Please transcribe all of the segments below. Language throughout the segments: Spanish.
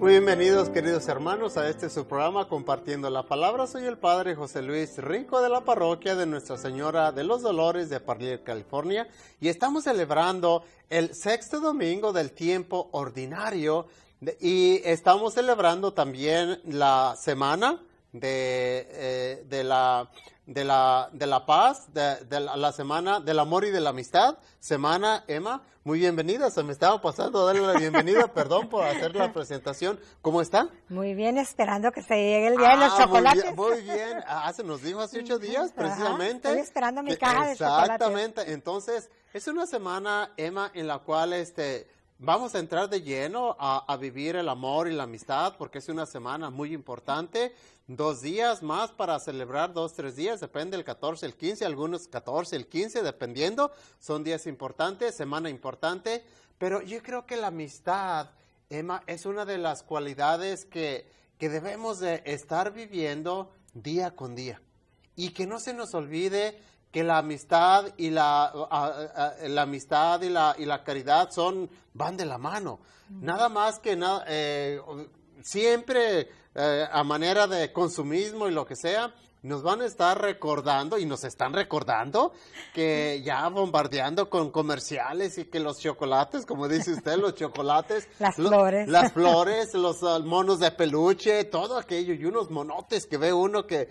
Muy bienvenidos, queridos hermanos, a este su programa Compartiendo la Palabra. Soy el Padre José Luis Rico de la parroquia de Nuestra Señora de los Dolores de Parlier, California, y estamos celebrando el sexto domingo del tiempo ordinario y estamos celebrando también la semana de la paz, de la semana del amor y de la amistad. Semana, Emma, muy bienvenida. Se me estaba pasando a darle la bienvenida, perdón por hacer la presentación. ¿Cómo está? Muy bien, esperando que se llegue el día de los chocolates. Muy bien. Se nos dijo hace 8 días, precisamente. Estoy esperando mi caja de chocolates. Exactamente. Entonces, es una semana, Emma, en la cual vamos a entrar de lleno a vivir el amor y la amistad, porque es una semana muy importante. 2 días más para celebrar, 2, 3 días, depende, el 14, el 15, algunos 14, el 15, dependiendo. Son días importantes, semana importante, pero yo creo que la amistad, Emma, es una de las cualidades que debemos de estar viviendo día con día. Y que no se nos olvide que la amistad y la amistad y la caridad van de la mano. Nada más que siempre a manera de consumismo y lo que sea, nos van a estar recordando y nos están recordando que ya bombardeando con comerciales y que los chocolates, como dice usted, los chocolates, las flores, los monos de peluche, todo aquello, y unos monotes que ve uno que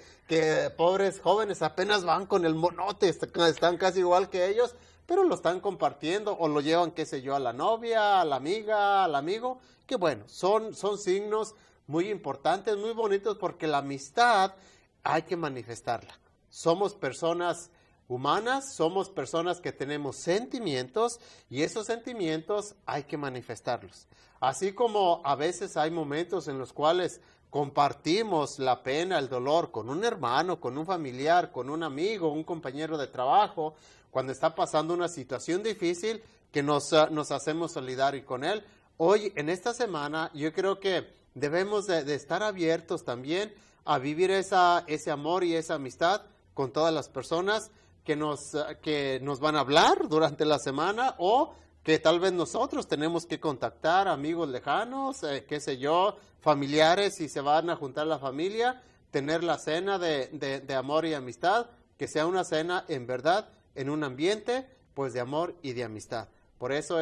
pobres jóvenes apenas van con el monote, están casi igual que ellos, pero lo están compartiendo o lo llevan, qué sé yo, a la novia, a la amiga, al amigo, que bueno, son signos muy importantes, muy bonitos, porque la amistad hay que manifestarla. Somos personas humanas, somos personas que tenemos sentimientos y esos sentimientos hay que manifestarlos. Así como a veces hay momentos en los cuales compartimos la pena, el dolor con un hermano, con un familiar, con un amigo, un compañero de trabajo, cuando está pasando una situación difícil que nos hacemos solidarios con él. Hoy, en esta semana, yo creo que debemos de estar abiertos también a vivir ese amor y esa amistad con todas las personas que nos van a hablar durante la semana, o que tal vez nosotros tenemos que contactar amigos lejanos, qué sé yo, familiares, si se van a juntar la familia, tener la cena de amor y amistad, que sea una cena en verdad, en un ambiente pues de amor y de amistad. Por eso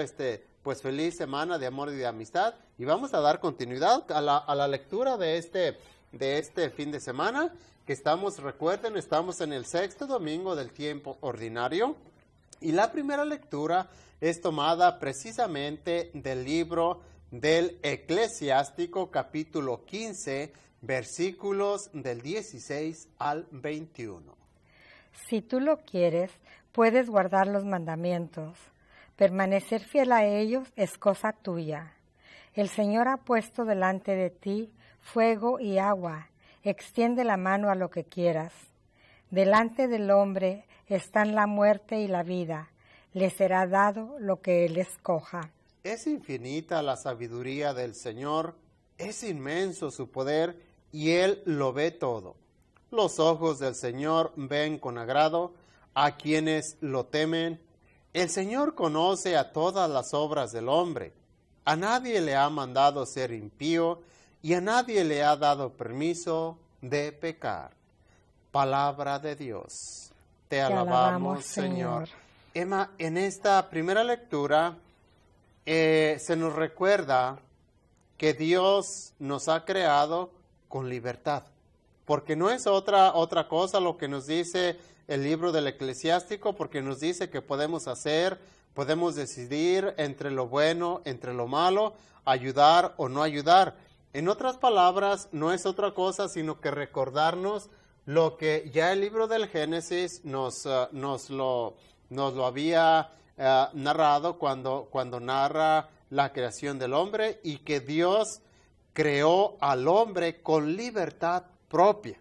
pues feliz semana de amor y de amistad, y vamos a dar continuidad a la lectura de este fin de semana, que recuerden, estamos en el sexto domingo del tiempo ordinario, y la primera lectura es tomada precisamente del libro del Eclesiástico, capítulo 15, versículos del 16 al 21. Si tú lo quieres, puedes guardar los mandamientos. Permanecer fiel a ellos es cosa tuya. El Señor ha puesto delante de ti fuego y agua. Extiende la mano a lo que quieras. Delante del hombre están la muerte y la vida. Le será dado lo que él escoja. Es infinita la sabiduría del Señor, es inmenso su poder, y Él lo ve todo. Los ojos del Señor ven con agrado a quienes lo temen. El Señor conoce a todas las obras del hombre. A nadie le ha mandado ser impío, y a nadie le ha dado permiso de pecar. Palabra de Dios. Te alabamos, Señor. Emma, en esta primera lectura se nos recuerda que Dios nos ha creado con libertad, porque no es otra cosa lo que nos dice el libro del Eclesiástico, porque nos dice que podemos decidir entre lo bueno, entre lo malo, ayudar o no ayudar. En otras palabras, no es otra cosa sino que recordarnos lo que ya el libro del Génesis nos lo había narrado cuando narra la creación del hombre, y que Dios creó al hombre con libertad propia.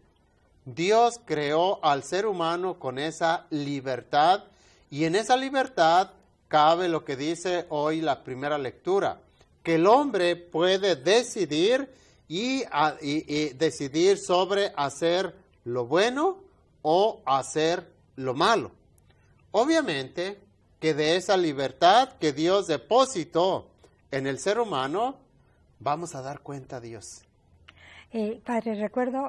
Dios creó al ser humano con esa libertad, y en esa libertad cabe lo que dice hoy la primera lectura, que el hombre puede decidir y decidir sobre hacer lo bueno o hacer lo malo. Obviamente que de esa libertad que Dios depositó en el ser humano, vamos a dar cuenta a Dios. Padre, recuerdo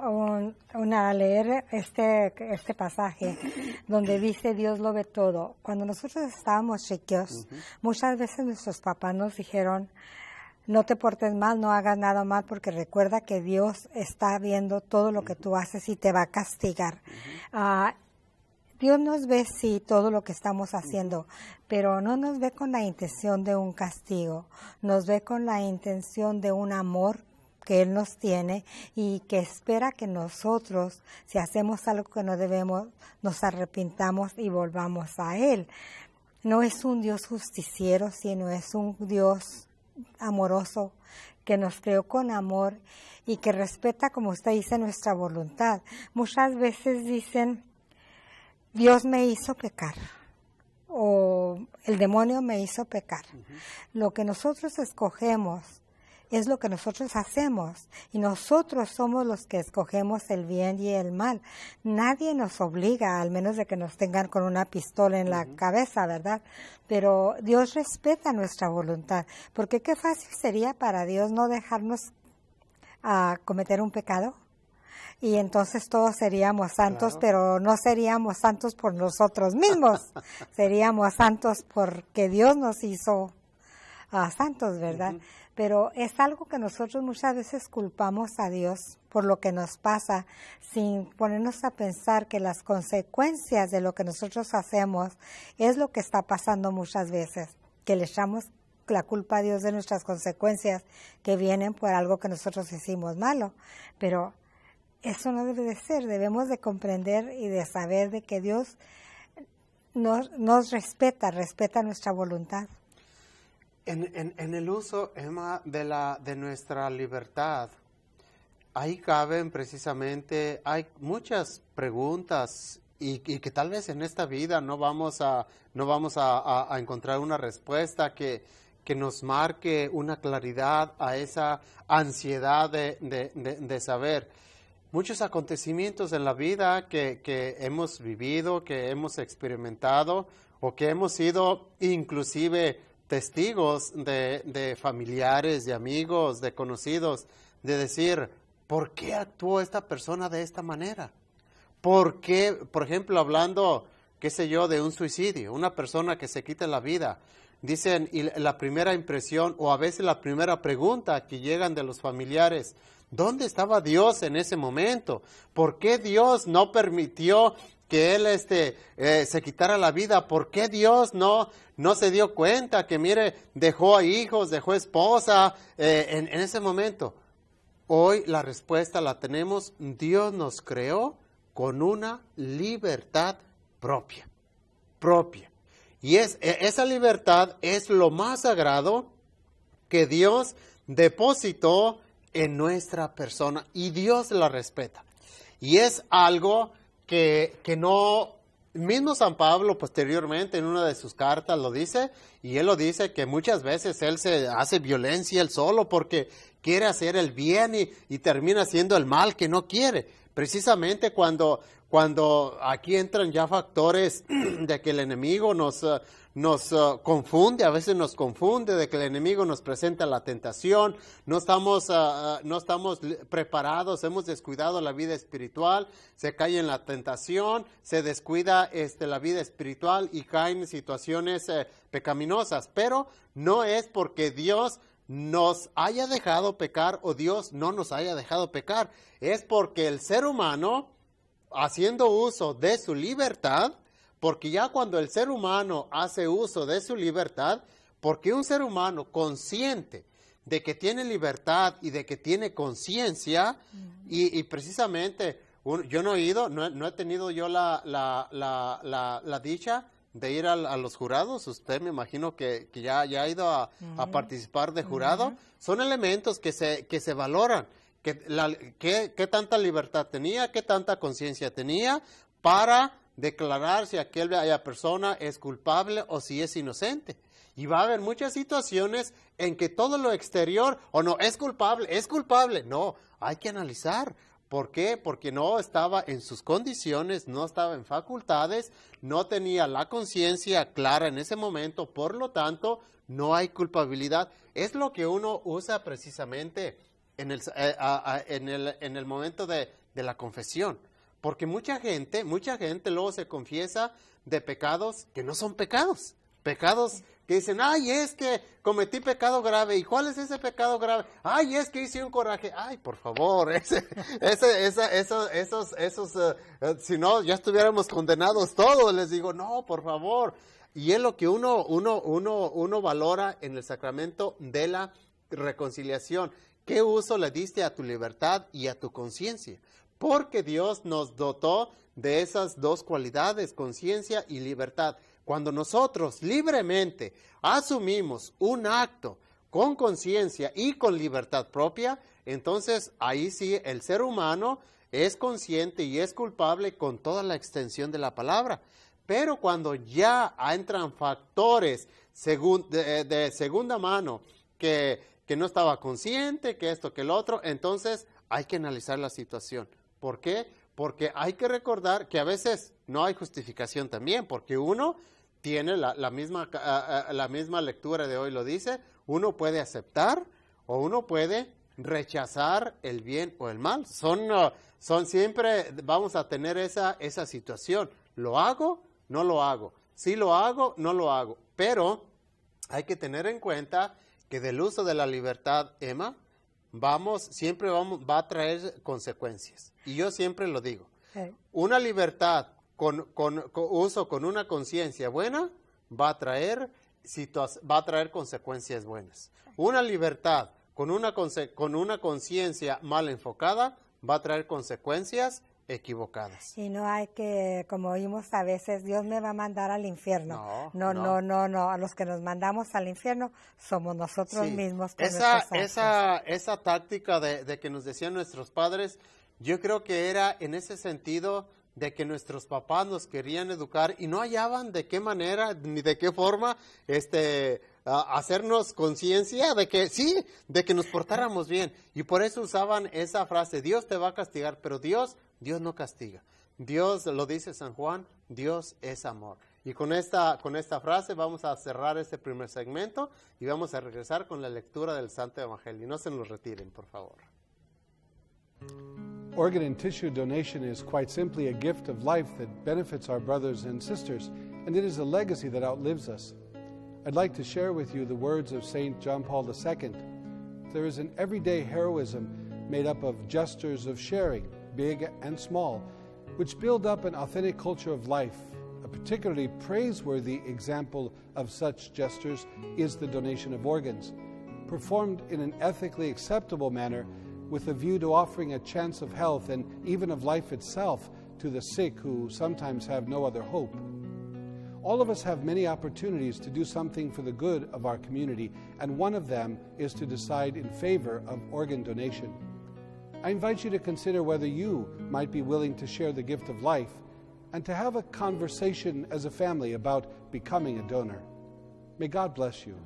leer este pasaje donde dice Dios lo ve todo. Cuando nosotros estábamos chiquios, muchas veces nuestros papás nos dijeron, no te portes mal, no hagas nada mal, porque recuerda que Dios está viendo todo lo que tú haces y te va a castigar. Dios nos ve, sí, todo lo que estamos haciendo, pero no nos ve con la intención de un castigo, nos ve con la intención de un amor que Él nos tiene y que espera que nosotros, si hacemos algo que no debemos, nos arrepintamos y volvamos a Él. No es un Dios justiciero, sino es un Dios amoroso que nos creó con amor y que respeta, como usted dice, nuestra voluntad. Muchas veces dicen, Dios me hizo pecar o el demonio me hizo pecar. Lo que nosotros escogemos es lo que nosotros hacemos y nosotros somos los que escogemos el bien y el mal. Nadie nos obliga, al menos de que nos tengan con una pistola en la cabeza, ¿verdad? Pero Dios respeta nuestra voluntad, porque qué fácil sería para Dios no dejarnos cometer un pecado. Y entonces todos seríamos santos, pero no seríamos santos por nosotros mismos. Seríamos santos porque Dios nos hizo santos, ¿verdad? Pero es algo que nosotros muchas veces culpamos a Dios por lo que nos pasa, sin ponernos a pensar que las consecuencias de lo que nosotros hacemos es lo que está pasando muchas veces, que le echamos la culpa a Dios de nuestras consecuencias que vienen por algo que nosotros hicimos malo. Pero eso no debe de ser, debemos de comprender y de saber de que Dios nos respeta nuestra voluntad. En el uso, Emma, de nuestra libertad, ahí caben precisamente, hay muchas preguntas y que tal vez en esta vida no vamos a encontrar una respuesta que nos marque una claridad a esa ansiedad de saber. Muchos acontecimientos en la vida que hemos vivido, que hemos experimentado o que hemos sido inclusive testigos de familiares, de amigos, de conocidos, de decir, ¿por qué actuó esta persona de esta manera? ¿Por qué, por ejemplo, hablando, qué sé yo, de un suicidio, una persona que se quita la vida? Dicen, y la primera impresión, o a veces la primera pregunta que llegan de los familiares, ¿dónde estaba Dios en ese momento? ¿Por qué Dios no permitió que él se quitara la vida? ¿Por qué Dios no se dio cuenta que, mire, dejó a hijos, dejó esposa en ese momento? Hoy la respuesta la tenemos. Dios nos creó con una libertad propia. Y esa libertad es lo más sagrado que Dios depositó en nuestra persona y Dios la respeta. Y es algo que no, mismo San Pablo posteriormente en una de sus cartas lo dice, y él lo dice que muchas veces él se hace violencia él solo porque quiere hacer el bien y termina haciendo el mal que no quiere. Precisamente cuando aquí entran ya factores de que el enemigo nos confunde, a veces nos confunde, de que el enemigo nos presenta la tentación, no estamos preparados, hemos descuidado la vida espiritual, se cae en la tentación, se descuida la vida espiritual y caen en situaciones pecaminosas, pero no es porque Dios nos haya dejado pecar o Dios no nos haya dejado pecar, es porque el ser humano, haciendo uso de su libertad, porque ya cuando el ser humano hace uso de su libertad, porque un ser humano consciente de que tiene libertad y de que tiene conciencia, y precisamente, yo no he tenido yo la dicha de ir a los jurados. Usted me imagino que ya ha ido a participar de jurado. Son elementos que se valoran, qué tanta libertad tenía, qué tanta conciencia tenía para declarar si aquella persona es culpable o si es inocente. Y va a haber muchas situaciones en que todo lo exterior, o no, es culpable. No, hay que analizar. ¿Por qué? Porque no estaba en sus condiciones, no estaba en facultades, no tenía la conciencia clara en ese momento, por lo tanto, no hay culpabilidad. Es lo que uno usa precisamente en el momento de la confesión. Porque mucha gente luego se confiesa de pecados que no son pecados. Pecados que dicen, ay, es que cometí pecado grave. ¿Y cuál es ese pecado grave? Ay, es que hice un coraje. Ay, por favor, si no, ya estuviéramos condenados todos. Les digo, no, por favor. Y es lo que uno valora en el sacramento de la reconciliación. ¿Qué uso le diste a tu libertad y a tu conciencia? Porque Dios nos dotó de esas dos cualidades, conciencia y libertad. Cuando nosotros libremente asumimos un acto con conciencia y con libertad propia, entonces ahí sí el ser humano es consciente y es culpable con toda la extensión de la palabra. Pero cuando ya entran factores de segunda mano, que no estaba consciente, que esto, que el otro, entonces hay que analizar la situación. ¿Por qué? Porque hay que recordar que a veces no hay justificación también, porque uno tiene la misma lectura de hoy lo dice, uno puede aceptar o uno puede rechazar el bien o el mal. Son siempre, vamos a tener esa situación. ¿Lo hago? No lo hago. Sí lo hago, no lo hago. Pero hay que tener en cuenta que del uso de la libertad, Emma, va a traer consecuencias. Y yo siempre lo digo. Una libertad con uso con una conciencia buena va a traer consecuencias buenas. Una libertad con una conciencia mal enfocada va a traer consecuencias equivocadas. Y no hay que, como oímos a veces, Dios me va a mandar al infierno. No. A los que nos mandamos al infierno somos nosotros mismos. Con esa táctica de que nos decían nuestros padres, yo creo que era en ese sentido de que nuestros papás nos querían educar y no hallaban de qué manera ni de qué forma hacernos conciencia de que nos portáramos bien. Y por eso usaban esa frase, Dios te va a castigar, pero Dios no castiga. Dios, lo dice San Juan, Dios es amor. Y con esta frase vamos a cerrar este primer segmento y vamos a regresar con la lectura del Santo Evangelio. No se nos retiren, por favor. Organ and tissue donation is quite simply a gift of life that benefits our brothers and sisters, and it is a legacy that outlives us. I'd like to share with you the words of St. John Paul II. There is an everyday heroism made up of gestures of sharing, big and small, which build up an authentic culture of life. A particularly praiseworthy example of such gestures is the donation of organs, performed in an ethically acceptable manner with a view to offering a chance of health and even of life itself to the sick who sometimes have no other hope. All of us have many opportunities to do something for the good of our community, and one of them is to decide in favor of organ donation. I invite you to consider whether you might be willing to share the gift of life and to have a conversation as a family about becoming a donor. May God bless you.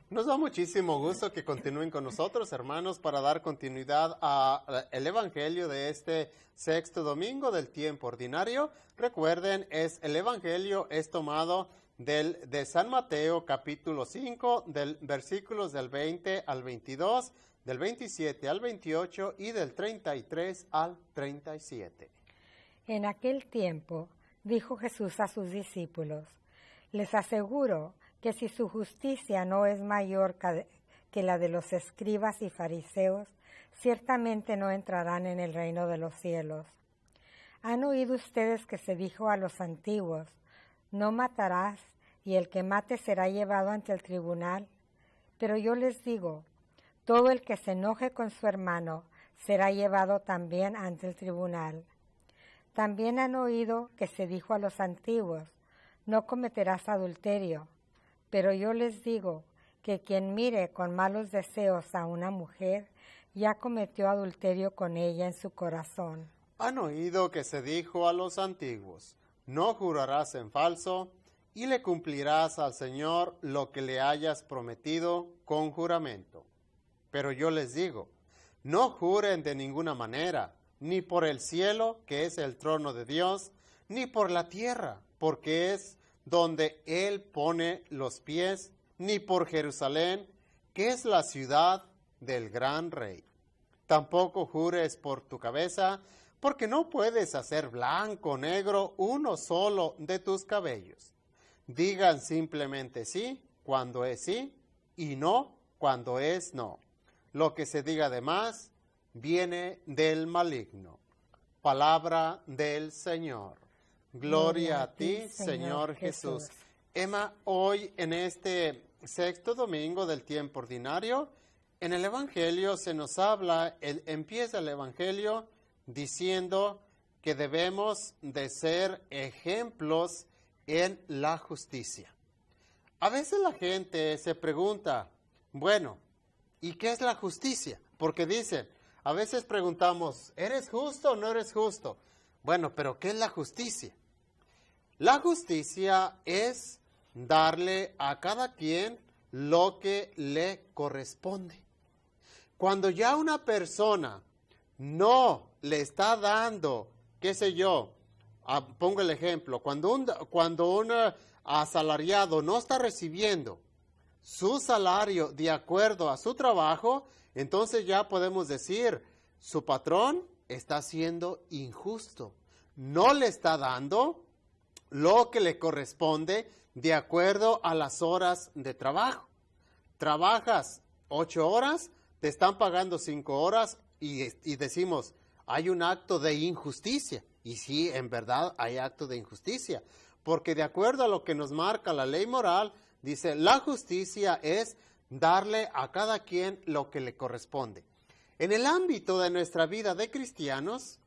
Nos da muchísimo gusto que continúen con nosotros, hermanos, para dar continuidad al Evangelio de este sexto domingo del tiempo ordinario. Recuerden, el Evangelio es tomado de San Mateo, capítulo 5, del versículos del 20 al 22, del 27 al 28 y del 33 al 37. En aquel tiempo dijo Jesús a sus discípulos, les aseguro que si su justicia no es mayor que la de los escribas y fariseos, ciertamente no entrarán en el reino de los cielos. ¿Han oído ustedes que se dijo a los antiguos, no matarás, y el que mate será llevado ante el tribunal? Pero yo les digo, todo el que se enoje con su hermano será llevado también ante el tribunal. También han oído que se dijo a los antiguos, no cometerás adulterio. Pero yo les digo que quien mire con malos deseos a una mujer, ya cometió adulterio con ella en su corazón. Han oído que se dijo a los antiguos, no jurarás en falso, y le cumplirás al Señor lo que le hayas prometido con juramento. Pero yo les digo, no juren de ninguna manera, ni por el cielo, que es el trono de Dios, ni por la tierra, porque es donde Él pone los pies, ni por Jerusalén, que es la ciudad del gran rey. Tampoco jures por tu cabeza, porque no puedes hacer blanco o negro uno solo de tus cabellos. Digan simplemente sí cuando es sí, y no cuando es no. Lo que se diga de más viene del maligno. Palabra del Señor. Gloria a ti, Señor Jesús. Emma, hoy en este sexto domingo del tiempo ordinario, en el Evangelio se nos habla, empieza el Evangelio diciendo que debemos de ser ejemplos en la justicia. A veces la gente se pregunta, bueno, ¿y qué es la justicia? Porque dicen, a veces preguntamos, ¿eres justo o no eres justo? Bueno, pero ¿qué es la justicia? La justicia es darle a cada quien lo que le corresponde. Cuando ya una persona no le está dando, qué sé yo, pongo el ejemplo, cuando un asalariado no está recibiendo su salario de acuerdo a su trabajo, entonces ya podemos decir, su patrón está siendo injusto, no le está dando lo que le corresponde de acuerdo a las horas de trabajo. Trabajas 8 horas, te están pagando 5 horas y decimos, hay un acto de injusticia. Y sí, en verdad hay acto de injusticia, porque de acuerdo a lo que nos marca la ley moral, dice, la justicia es darle a cada quien lo que le corresponde. En el ámbito de nuestra vida de cristianos,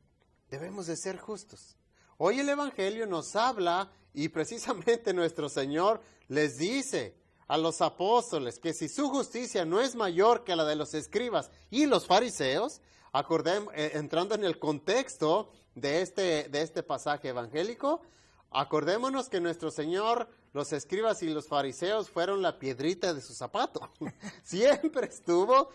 debemos de ser justos. Hoy el Evangelio nos habla y precisamente nuestro Señor les dice a los apóstoles que si su justicia no es mayor que la de los escribas y los fariseos, entrando en el contexto de este pasaje evangélico, acordémonos que nuestro Señor, los escribas y los fariseos fueron la piedrita de su zapato. Siempre estuvo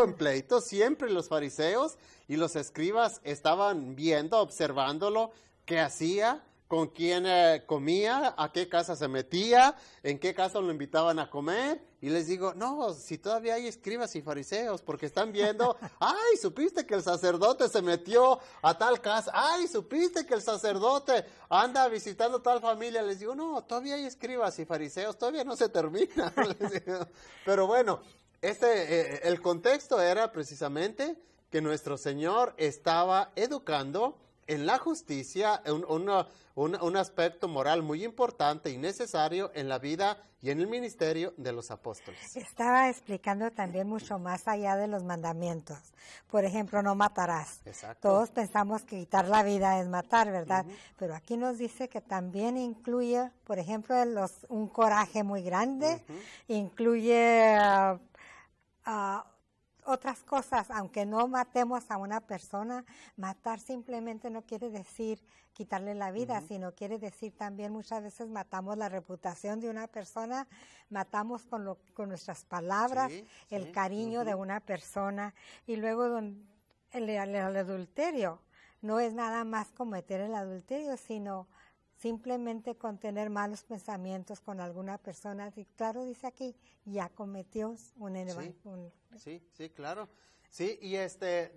en pleito, siempre los fariseos y los escribas estaban viendo, observándolo, qué hacía, con quién comía, a qué casa se metía, en qué casa lo invitaban a comer. Y les digo, no, si todavía hay escribas y fariseos, porque están viendo, ay, supiste que el sacerdote se metió a tal casa, ay, supiste que el sacerdote anda visitando tal familia. Les digo, no, todavía hay escribas y fariseos, todavía no se termina. Pero bueno, el contexto era precisamente que nuestro Señor estaba educando en la justicia, un aspecto moral muy importante y necesario en la vida y en el ministerio de los apóstoles. Estaba explicando también mucho más allá de los mandamientos. Por ejemplo, no matarás. Exacto. Todos pensamos que quitar la vida es matar, ¿verdad? Pero aquí nos dice que también incluye, por ejemplo, un coraje muy grande, incluye otras cosas, aunque no matemos a una persona, matar simplemente no quiere decir quitarle la vida, sino quiere decir también muchas veces matamos la reputación de una persona, matamos con nuestras palabras, el cariño de una persona, y luego el adulterio no es nada más cometer el adulterio, sino simplemente con tener malos pensamientos con alguna persona. Y claro, dice aquí, ya cometió Sí, claro. Sí, y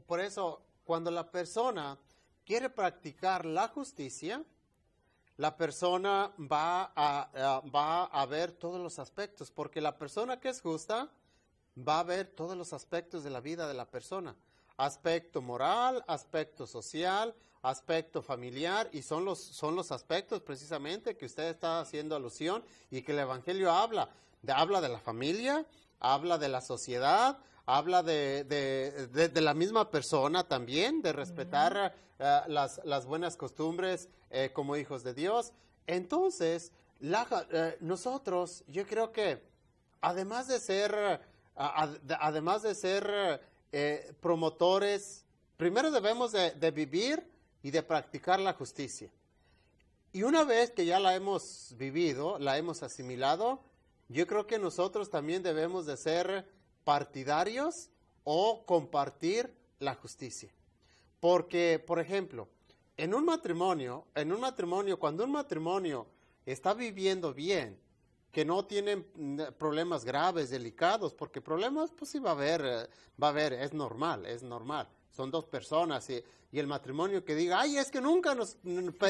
por eso, cuando la persona quiere practicar la justicia, la persona va a ver todos los aspectos, porque la persona que es justa va a ver todos los aspectos de la vida de la persona. Aspecto moral, aspecto social, aspecto familiar, y son los aspectos precisamente que usted está haciendo alusión y que el Evangelio habla de la familia, habla de la sociedad, habla de la misma persona también, de respetar las buenas costumbres como hijos de Dios. Entonces, nosotros, yo creo que además de ser promotores, primero debemos de vivir y de practicar la justicia. Y una vez que ya la hemos vivido, la hemos asimilado, yo creo que nosotros también debemos de ser partidarios o compartir la justicia. Porque, por ejemplo, en un matrimonio, cuando un matrimonio está viviendo bien, que no tienen problemas graves, delicados, porque problemas pues sí va a haber, es normal. Son dos personas y el matrimonio que diga, ay, es que nunca nos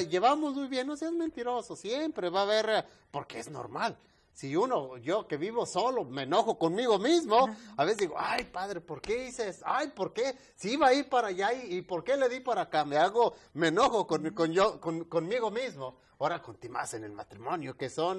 llevamos muy bien, no seas mentiroso, siempre va a haber, porque es normal. Si yo que vivo solo, me enojo conmigo mismo, a veces digo, ay, padre, ¿por qué hice eso? Ay, ¿por qué? Si iba a ir para allá y ¿por qué le di para acá? Me enojo conmigo mismo. Ahora más en el matrimonio, que son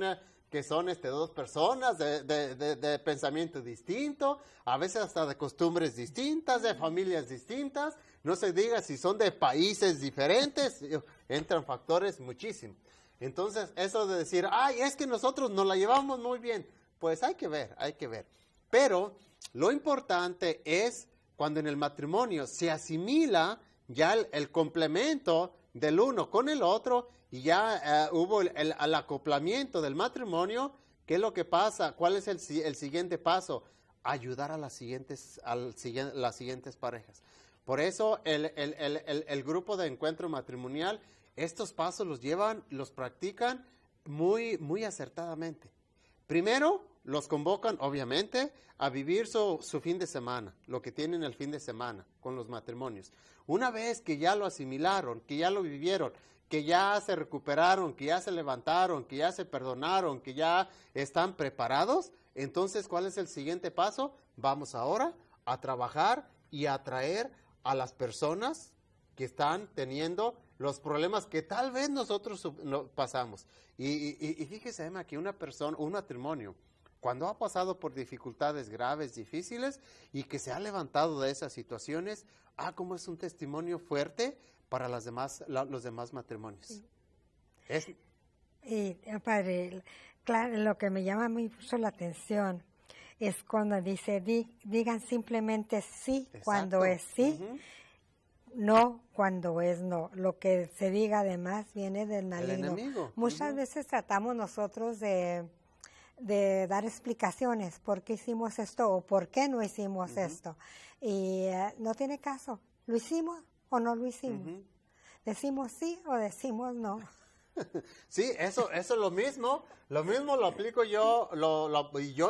dos personas de pensamiento distinto, a veces hasta de costumbres distintas, de familias distintas, no se diga si son de países diferentes, entran factores muchísimos. Entonces, eso de decir, ay, es que nosotros nos la llevamos muy bien, pues hay que ver. Pero lo importante es cuando en el matrimonio se asimila ya el complemento del uno con el otro y ya hubo el acoplamiento del matrimonio. ¿Qué es lo que pasa? ¿Cuál es el siguiente paso? Ayudar a las siguientes parejas. Por eso el grupo de encuentro matrimonial, estos pasos los practican muy, muy acertadamente. Primero, los convocan, obviamente, a vivir su fin de semana, lo que tienen el fin de semana con los matrimonios. Una vez que ya lo asimilaron, que ya lo vivieron, que ya se recuperaron, que ya se levantaron, que ya se perdonaron, que ya están preparados, entonces, ¿cuál es el siguiente paso? Vamos ahora a trabajar y a atraer a las personas que están teniendo los problemas que tal vez nosotros pasamos. Y fíjese, Emma, que un matrimonio, cuando ha pasado por dificultades graves, difíciles, y que se ha levantado de esas situaciones, como es un testimonio fuerte para los demás matrimonios. Sí. Y, padre, claro, lo que me llama mucho la atención es cuando dice, digan simplemente sí. Exacto. Cuando es sí. Uh-huh. No cuando es no. Lo que se diga además viene del maligno. El enemigo. Muchas veces tratamos nosotros de dar explicaciones por qué hicimos esto o por qué no hicimos esto. Y no tiene caso. ¿Lo hicimos o no lo hicimos? ¿Decimos sí o decimos no? Sí, eso es lo mismo. Lo mismo lo aplico yo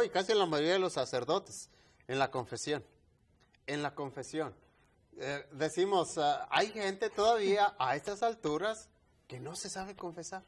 y casi la mayoría de los sacerdotes en la confesión. Decimos, hay gente todavía a estas alturas que no se sabe confesar.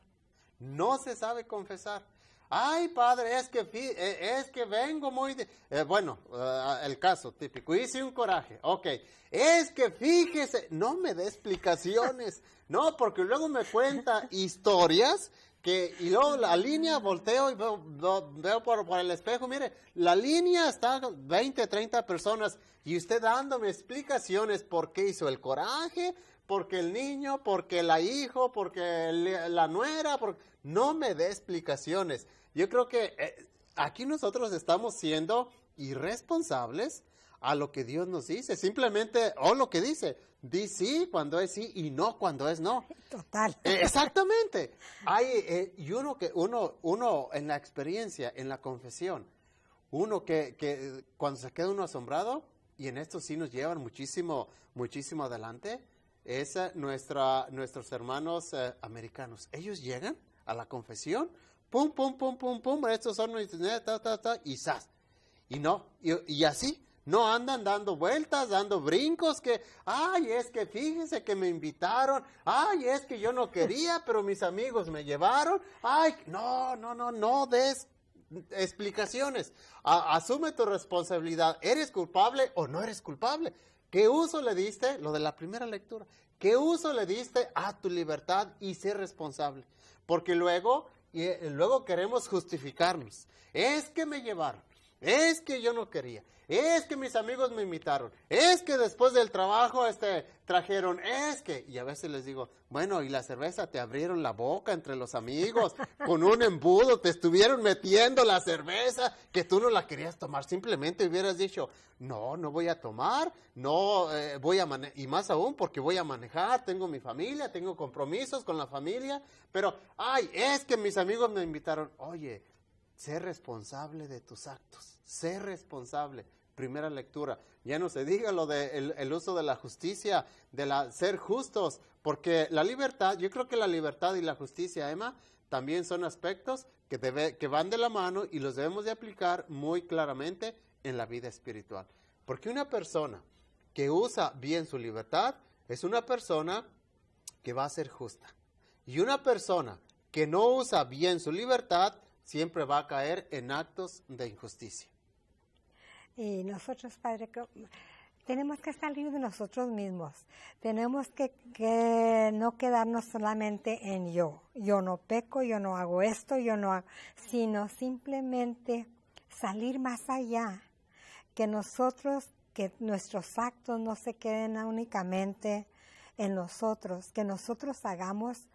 Ay, padre, es que vengo muy... el caso típico, hice un coraje, ok. Es que fíjese, no me dé explicaciones, no, porque luego me cuenta historias y luego la línea, volteo y veo por el espejo, mire, la línea está 20, 30 personas y usted dándome explicaciones por qué hizo el coraje, porque el niño, porque la hijo, porque la nuera, no me dé explicaciones. Yo creo que aquí nosotros estamos siendo irresponsables a lo que Dios nos dice, simplemente, lo que dice, di sí cuando es sí y no cuando es no. Total. Exactamente. Y uno en la experiencia, en la confesión, uno que cuando se queda uno asombrado, y en esto sí nos llevan muchísimo, muchísimo adelante, es nuestros hermanos americanos. Ellos llegan a la confesión, pum, pum, pum, pum, pum, estos son y ¡zas! Y así, no andan dando vueltas, dando brincos, que, ay, es que fíjese que me invitaron, ay, es que yo no quería, pero mis amigos me llevaron, ay, no des explicaciones, asume tu responsabilidad, ¿eres culpable o no eres culpable? ¿Qué uso le diste? Lo de la primera lectura. ¿Qué uso le diste a tu libertad y ser responsable? Porque luego queremos justificarnos. Es que me llevaron. Es que yo no quería. Es que mis amigos me invitaron. Es que después del trabajo trajeron. Y a veces les digo, bueno, y la cerveza, te abrieron la boca entre los amigos con un embudo, te estuvieron metiendo la cerveza que tú no la querías tomar. Simplemente hubieras dicho, no voy a tomar, no voy a manejar, y más aún porque voy a manejar, tengo mi familia, tengo compromisos con la familia, pero, es que mis amigos me invitaron. Oye, sé responsable de tus actos, sé responsable. primera lectura. Ya no se diga lo de el uso de la justicia, de ser justos, porque la libertad, yo creo que la libertad y la justicia, Emma, también son aspectos que van de la mano y los debemos de aplicar muy claramente en la vida espiritual. Porque una persona que usa bien su libertad es una persona que va a ser justa. Y una persona que no usa bien su libertad siempre va a caer en actos de injusticia. Y nosotros, Padre, tenemos que salir de nosotros mismos. Tenemos que no quedarnos solamente en yo. Yo no peco, yo no hago esto, yo no hago, sino simplemente salir más allá. Que nuestros actos no se queden únicamente en nosotros, que nosotros hagamos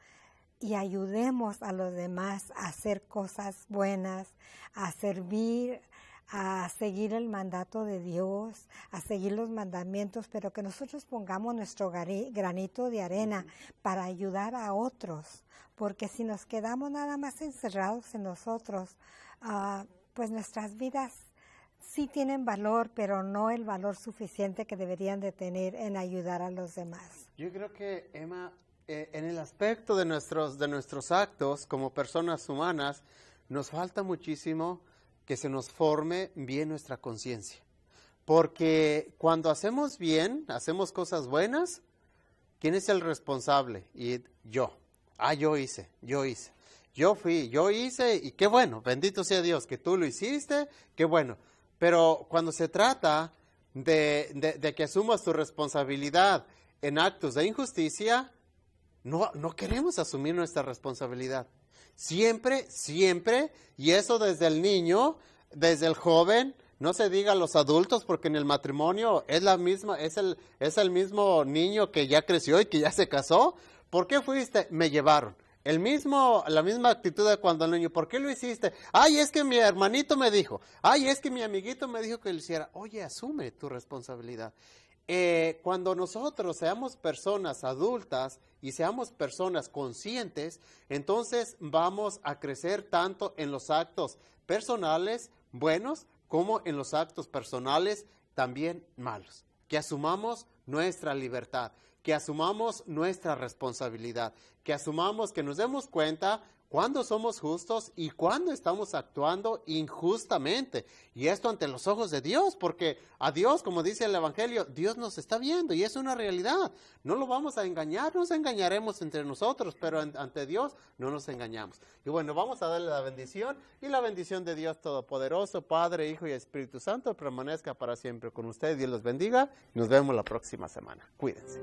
y ayudemos a los demás a hacer cosas buenas, a servir, a seguir el mandato de Dios, a seguir los mandamientos, pero que nosotros pongamos nuestro granito de arena para ayudar a otros, porque si nos quedamos nada más encerrados en nosotros, pues nuestras vidas sí tienen valor, pero no el valor suficiente que deberían de tener en ayudar a los demás. Yo creo que, Emma, en el aspecto de nuestros actos como personas humanas, nos falta muchísimo que se nos forme bien nuestra conciencia. Porque cuando hacemos bien, hacemos cosas buenas, ¿quién es el responsable? Y yo. Yo hice. Yo fui, yo hice y qué bueno, bendito sea Dios que tú lo hiciste, qué bueno. Pero cuando se trata de que asumas tu responsabilidad en actos de injusticia, no queremos asumir nuestra responsabilidad. Siempre, y eso desde el niño, desde el joven, no se diga a los adultos, porque en el matrimonio es el mismo niño que ya creció y que ya se casó. ¿Por qué fuiste? Me llevaron. La misma actitud de cuando el niño, ¿por qué lo hiciste? Es que mi hermanito me dijo. Es que mi amiguito me dijo que lo hiciera. Oye, asume tu responsabilidad. Cuando nosotros seamos personas adultas y seamos personas conscientes, entonces vamos a crecer tanto en los actos personales buenos como en los actos personales también malos. Que asumamos nuestra libertad, que asumamos nuestra responsabilidad, que asumamos, que nos demos cuenta cuando somos justos y cuando estamos actuando injustamente. Y esto ante los ojos de Dios, porque a Dios, como dice el Evangelio, Dios nos está viendo y es una realidad. No lo vamos a engañar, nos engañaremos entre nosotros, pero ante Dios no nos engañamos. Y bueno, vamos a darle la bendición, y la bendición de Dios Todopoderoso, Padre, Hijo y Espíritu Santo, permanezca para siempre con ustedes. Dios los bendiga. Nos vemos la próxima semana. Cuídense.